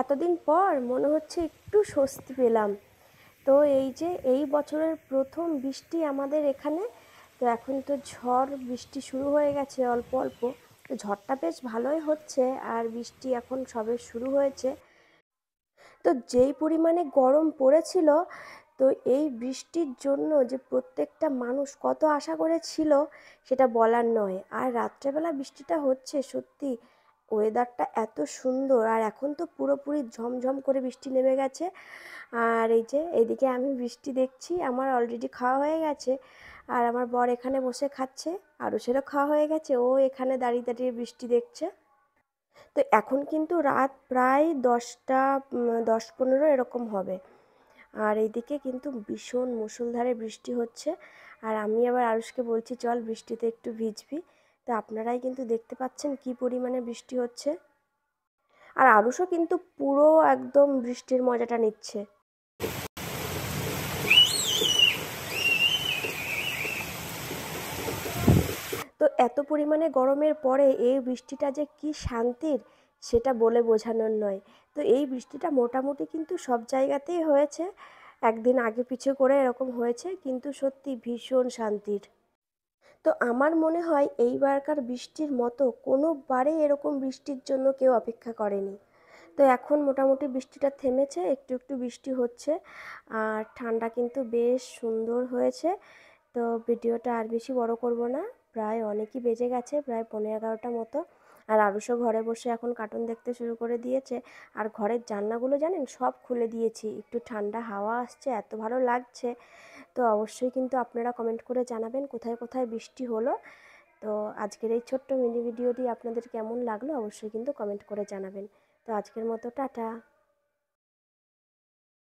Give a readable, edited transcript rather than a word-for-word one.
এতদিন পর মনে হচ্ছে একটু স্বস্তি পেলাম। তো এই যে এই বছরের প্রথম বৃষ্টি আমাদের এখানে। তো এখন তো ঝড় বৃষ্টি শুরু হয়ে গেছে অল্প অল্প। তো ঝড়টা বেশ ভালোই হচ্ছে, আর বৃষ্টি এখন সবে শুরু হয়েছে। তো যেই পরিমাণে গরম পড়েছিল, তো এই বৃষ্টির জন্য যে প্রত্যেকটা মানুষ কত আশা করেছিল সেটা বলার নয়। আর রাত্রেবেলা বৃষ্টিটা হচ্ছে, সত্যি ওয়েদারটা এত সুন্দর। আর এখন তো পুরোপুরি ঝমঝম করে বৃষ্টি নেমে গেছে। আর এই যে এদিকে আমি বৃষ্টি দেখছি, আমার অলরেডি খাওয়া হয়ে গেছে। আর আমার বর এখানে বসে খাচ্ছে, আরুষেরও খাওয়া হয়ে গেছে, ও এখানে দাঁড়িয়ে দাঁড়িয়ে বৃষ্টি দেখছে। তো এখন কিন্তু রাত প্রায় 10টা 10-15 এরকম হবে। আর এইদিকে কিন্তু ভীষণ মুষলধারে বৃষ্টি হচ্ছে। আর আমি আবার আরুষকে বলছি চল বৃষ্টিতে একটু ভিজবি। তো আপনারাই কিন্তু দেখতে পাচ্ছেন কি পরিমাণে বৃষ্টি হচ্ছে। আর আরুষও কিন্তু পুরো একদম বৃষ্টির মজাটা নিচ্ছে। তো এত পরিমাণে গরমের পরে এই বৃষ্টিটা যে কি শান্তির, সেটা বলে বোঝানোর নয়। তো এই বৃষ্টিটা মোটামুটি কিন্তু সব জায়গাতেই হয়েছে, একদিন আগে পিছু করে এরকম হয়েছে, কিন্তু সত্যি ভীষণ শান্তির। তো আমার মনে হয় এইবারকার বৃষ্টির মতো কোনোবারে এরকম বৃষ্টির জন্য কেউ অপেক্ষা করেনি। তো এখন মোটামুটি বৃষ্টিটা থেমেছে, একটু একটু বৃষ্টি হচ্ছে। আর ঠান্ডা কিন্তু বেশ সুন্দর হয়েছে। তো ভিডিওটা আর বেশি বড় করব না, প্রায় অনেকই বেজে গেছে, প্রায় 11:30 মতো। আর আরুষও ঘরে বসে এখন কার্টুন দেখতে শুরু করে দিয়েছে। আর ঘরের জানলাগুলো জানেন সব খুলে দিয়েছি, একটু ঠান্ডা হাওয়া আসছে, এত ভালো লাগছে। তো অবশ্যই কিন্তু আপনারা কমেন্ট করে জানাবেন কোথায় কোথায় বৃষ্টি হলো। তো আজকের এই ছোট্ট মিনি ভিডিওটি আপনাদের কেমন লাগলো অবশ্যই কিন্তু কমেন্ট করে জানাবেন। তো আজকের মতো টাটা।